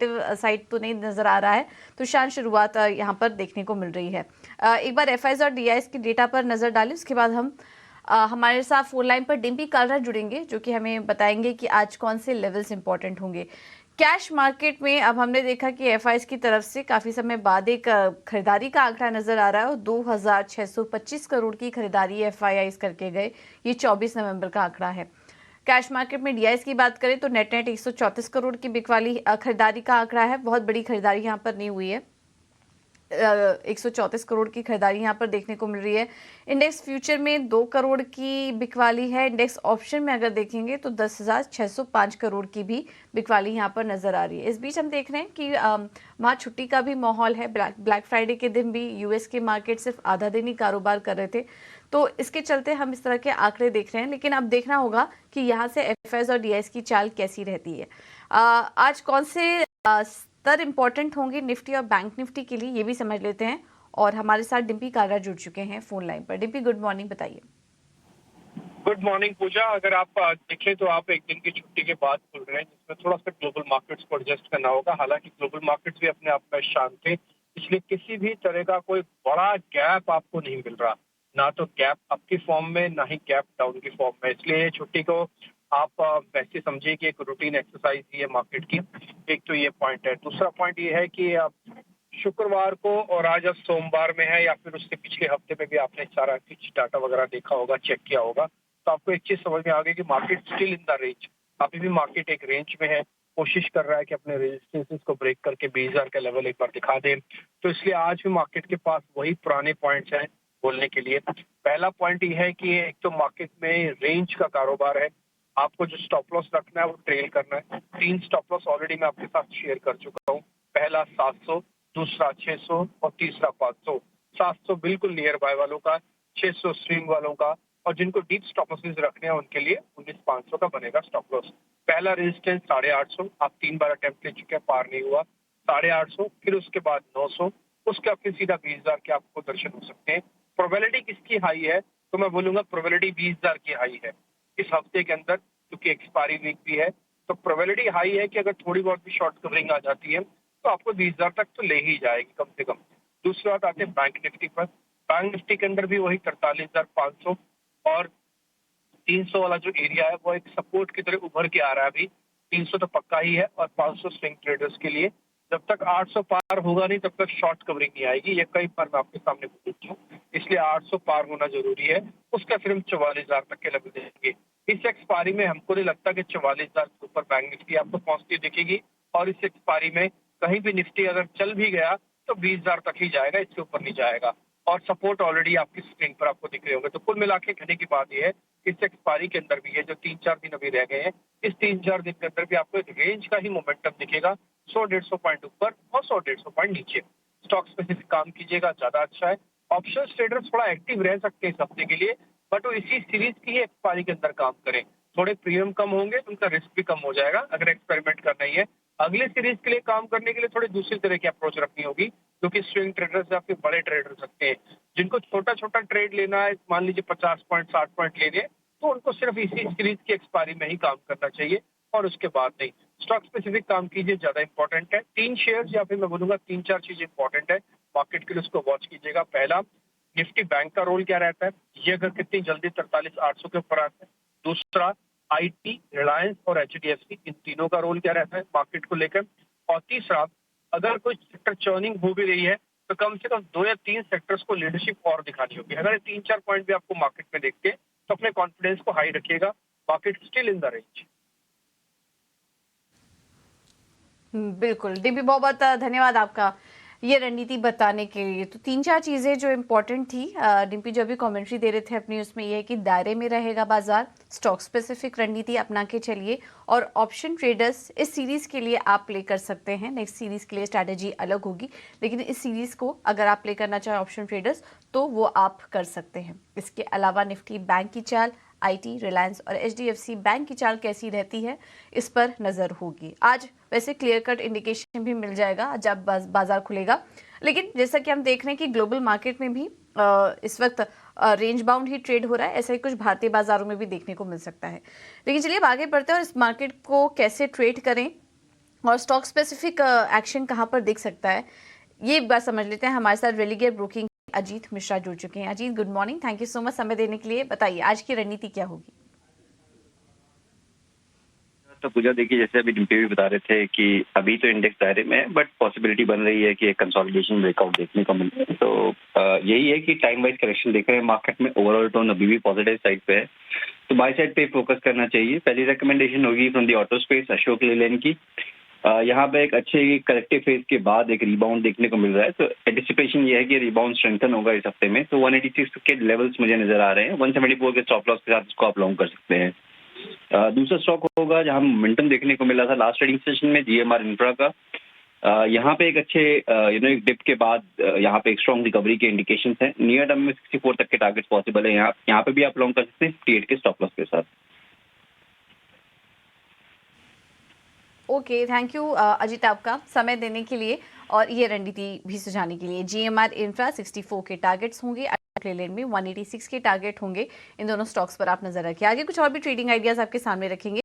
Side तो नहीं नजर आ रहा है, तो शांत शुरुआत यहाँ पर देखने को मिल रही है। एक बार एफआईज और डीआईज की डेटा पर नजर डालें, उसके बाद हम हमारे साथ फोन लाइन पर डिम्पी कालरा जुड़ेंगे, जो कि हमें बताएंगे कि आज कौन से लेवल्स इंपॉर्टेंट होंगे कैश मार्केट में। अब हमने देखा कि एफआईज की तरफ से काफी समय बाद एक खरीदारी का आंकड़ा नजर आ रहा है और 2625 करोड़ की खरीदारी एफआईआईज करके गए। ये 24 नवंबर का आंकड़ा है। कैश मार्केट में डीआईएस की बात करें तो नेट 134 करोड़ की बिकवाली खरीदारी का आंकड़ा है। बहुत बड़ी खरीदारी यहाँ पर नहीं हुई है। 134 करोड़ की खरीदारी यहाँ पर देखने को मिल रही है। इंडेक्स फ्यूचर में 2 करोड़ की बिकवाली है। इंडेक्स ऑप्शन में अगर देखेंगे तो 10,605 करोड़ की भी बिकवाली यहाँ पर नजर आ रही है। इस बीच हम देख रहे हैं कि वहाँ छुट्टी का भी माहौल है। ब्लैक फ्राइडे के दिन भी यूएस के मार्केट सिर्फ आधा दिन ही कारोबार कर रहे थे, तो इसके चलते हम इस तरह के आंकड़े देख रहे हैं। लेकिन अब देखना होगा कि यहाँ से एफआईआईज और डीआईएस की चाल कैसी रहती है। आज कौन से स्तर इंपॉर्टेंट होंगे निफ्टी और बैंक निफ्टी के लिए, ये भी समझ लेते हैं। और हमारे साथ डिम्पी कालरा जुड़ चुके हैं फोन लाइन पर। डिम्पी, गुड मॉर्निंग, बताइए। गुड मॉर्निंग पूजा। अगर आप देखें तो आप एक दिन की छुट्टी के बाद खुल रहे हैं, जिसमें थोड़ा सा ग्लोबल मार्केट्स को एडजस्ट करना होगा। हालांकि ग्लोबल मार्केट्स भी अपने आप में शांत थे, इसलिए किसी भी तरह का कोई बड़ा गैप आपको नहीं मिल रहा, ना तो गैप अप की फॉर्म में, ना ही गैप डाउन की फॉर्म में। इसलिए छुट्टी को आप वैसे समझिए कि एक रूटीन एक्सरसाइज ही है मार्केट की। एक तो ये पॉइंट है। दूसरा पॉइंट ये है कि शुक्रवार को, और आज अब सोमवार में है या फिर उसके पिछले हफ्ते में भी आपने सारा कुछ डाटा वगैरह देखा होगा, चेक किया होगा, तो आपको एक चीज समझ में आ गई कि market still in the range. अभी भी मार्केट एक रेंज में है, कोशिश कर रहा है कि अपने रेजिस्टेंसेस को ब्रेक करके 20,000 का लेवल एक बार दिखा दे। तो इसलिए आज भी मार्केट के पास वही पुराने पॉइंट्स हैं बोलने के लिए। पहला पॉइंट ये है कि एक तो मार्केट में रेंज का कारोबार है। आपको जो स्टॉप लॉस रखना है वो ट्रेल करना है। 3 स्टॉप लॉस ऑलरेडी मैं आपके साथ शेयर कर चुका हूँ। पहला 700, दूसरा 600 और तीसरा 500। 700 बिल्कुल नियर बाय वालों का, 600 स्विंग वालों का, और जिनको डीप स्टॉप लॉसेस रखने हैं उनके लिए 19,500 का बनेगा स्टॉप लॉस। पहला रेजिस्टेंस 850, आप 3 बार अटेम्प्ट ले चुके हैं, पार नहीं हुआ। 850, फिर उसके बाद 900, उसका फिर सीधा 20,000 के आपको दर्शन हो सकते हैं। प्रोबेबिलिटी किसकी हाई है, तो मैं बोलूंगा प्रोबेबिलिटी 20,000 की हाई है इस हफ्ते के अंदर, क्योंकि एक्सपायरी वीक भी है। तो प्रोबेबिलिटी हाई है कि अगर थोड़ी बहुत भी शॉर्ट कवरिंग आ जाती है तो आपको 20,000 तक तो ले ही जाएगी कम से कम। दूसरी बात आते हैं बैंक निफ्टी पर। बैंक निफ्टी के अंदर भी वही 43,500 और 300 वाला जो एरिया है वो एक सपोर्ट की तरह उभर के आ रहा है। अभी 300 तो पक्का ही है, और 500 स्विंग ट्रेडर्स के लिए। जब तक 800 पार होगा नहीं तब तक शॉर्ट कवरिंग नहीं आएगी। ये कई बार मैं आपके सामने बोल चुका हूँ, इसलिए 800 पार होना जरूरी है। उसका फिर हम 44,000 तक के लेवल देंगे। इस एक्सपायरी में हमको नहीं लगता कि 44,000 के ऊपर बैंक निफ्टी आपको पहुंचती दिखेगी, और इस एक्सपायरी में कहीं भी निफ्टी अगर चल भी गया तो 20,000 तक ही जाएगा, इसके ऊपर नहीं जाएगा। और सपोर्ट ऑलरेडी आपकी स्क्रीन पर आपको दिख रहे होंगे। तो कुल मिला के कहने की बात यह है, इस एक्सपायरी के अंदर भी ये जो 3-4 दिन अभी रह गए हैं, इस 3-4 दिन के अंदर भी आपको एक रेंज का ही मोमेंटम दिखेगा, 100-150 पॉइंट ऊपर और 100-150 पॉइंट नीचे। स्टॉक स्पेसिफिक काम कीजिएगा, ज्यादा अच्छा है। ऑप्शन ट्रेडर्स थोड़ा एक्टिव रह सकते हैं इस हफ्ते के लिए, बट वो इसी सीरीज की ही एक्सपायरी के अंदर काम करें। थोड़े प्रीमियम कम होंगे, उनका रिस्क भी कम हो जाएगा अगर एक्सपेरिमेंट करना ही है। अगले सीरीज के लिए काम करने के लिए थोड़ी दूसरी तरह की अप्रोच रखनी होगी, क्योंकि स्विंग ट्रेडर्स या फिर बड़े ट्रेडर्स रखते हैं जिनको छोटा छोटा ट्रेड लेना है, मान लीजिए 50 पॉइंट 60 पॉइंट लेने, तो उनको सिर्फ इसी सीरीज की एक्सपायरी में ही काम करना चाहिए और उसके बाद नहीं। स्टॉक स्पेसिफिक काम कीजिए, ज्यादा इंपॉर्टेंट है। 3 शेयर या फिर मैं बोलूंगा 3-4 चीजें इंपॉर्टेंट है मार्केट के लिए, उसको वॉच कीजिएगा। पहला, निफ्टी बैंक का रोल क्या रहता है, ये अगर कितनी जल्दी 43,800 के ऊपर आता है। दूसरा, आईटी, रिलायंस और एचडीएफसी, इन तीनों का रोल क्या रहता है मार्केट को लेकर। और तीसरा, अगर कोई सेक्टर चर्निंग हो भी रही है तो कम से कम 2 या 3 सेक्टर्स को लीडरशिप और दिखानी होगी। अगर 3-4 पॉइंट भी आपको मार्केट में देखते हैं तो अपने कॉन्फिडेंस को हाई रखिएगा। Market still in the range. बिल्कुल डिम्पी, बहुत बहुत धन्यवाद आपका ये रणनीति बताने के लिए। तो 3-4 चीज़ें जो इम्पोर्टेंट थी, डिम्पी जो भी कमेंट्री दे रहे थे अपनी, उसमें यह है कि दायरे में रहेगा बाजार, स्टॉक स्पेसिफिक रणनीति अपना के चलिए, और ऑप्शन ट्रेडर्स इस सीरीज के लिए आप प्ले कर सकते हैं। नेक्स्ट सीरीज के लिए स्ट्रैटेजी अलग होगी, लेकिन इस सीरीज को अगर आप प्ले करना चाहें ऑप्शन ट्रेडर्स तो वो आप कर सकते हैं। इसके अलावा निफ्टी बैंक की चाल, आईटी, रिलायंस और एचडीएफसी बैंक की चाल कैसी रहती है, इस पर नजर होगी। आज वैसे क्लियर कट इंडिकेशन भी मिल जाएगा जब बाजार खुलेगा, लेकिन जैसा कि हम देख रहे हैं कि ग्लोबल मार्केट में भी इस वक्त रेंज बाउंड ही ट्रेड हो रहा है। ऐसा ही कुछ भारतीय बाजारों में भी देखने को मिल सकता है। लेकिन चलिए अब आगे बढ़ते हैं और इस मार्केट को कैसे ट्रेड करें, और स्टॉक स्पेसिफिक एक्शन कहाँ पर दिख सकता है, ये एक बार समझ लेते हैं। हमारे साथ रेलिगेयर ब्रोकिंग अजीत मिश्रा जुड़ चुके हैं। Ajit, good morning, thank you so much समय देने के लिए। बताइए आज की रणनीति क्या होगी? तो पूजा देखिए, जैसे अभी डिम्पी भी बता रहे थे कि अभी तो इंडेक्स दायरे में है, बट पॉसिबिलिटी बन रही है कि एक कंसोलिडेशन ब्रेकआउट देखने को मिले। तो यही है कि टाइम वाइज करेक्शन देख रहे हैं मार्केट में। ओवरऑल टोन अभी भी पॉजिटिव साइड पे है, तो बाय साइड पे फोकस करना चाहिए। पहली रिकमेंडेशन होगी from the auto space Ashok Leyland की। यहाँ पे एक अच्छे कलेक्टिव फेज के बाद एक रिबाउंड देखने को मिल रहा है, तो एंटिसिपेशन ये है कि रिबाउंड स्ट्रेंथन होगा इस हफ्ते में। तो 186 के लेवल्स मुझे नजर आ रहे हैं। 174 के स्टॉप लॉस के साथ इसको आप लॉन्ग कर सकते हैं। दूसरा स्टॉक होगा जहां मोमेंटम देखने को मिला था लास्ट ट्रेडिंग सेशन में, जीएमआर इंफ्रा का। यहाँ पे एक अच्छे एक डिप के बाद यहाँ पे एक स्ट्रॉन्ग रिकवरी के इंडिकेशंस हैं। नियर टर्म में 64 तक के टारगेट्स पॉसिबल है। यहाँ पे भी आप लॉन्ग कर सकते हैं 58 के स्टॉप लॉस के साथ। ओके, थैंक यू अजीत आपका समय देने के लिए और ये रणनीति भी सुझाने के लिए। जीएमआर इंफ्रा 64 के टारगेट्स होंगे, लेन में 186 के टारगेट होंगे। इन दोनों स्टॉक्स पर आप नजर रखिए। आगे कुछ और भी ट्रेडिंग आइडियाज आपके सामने रखेंगे।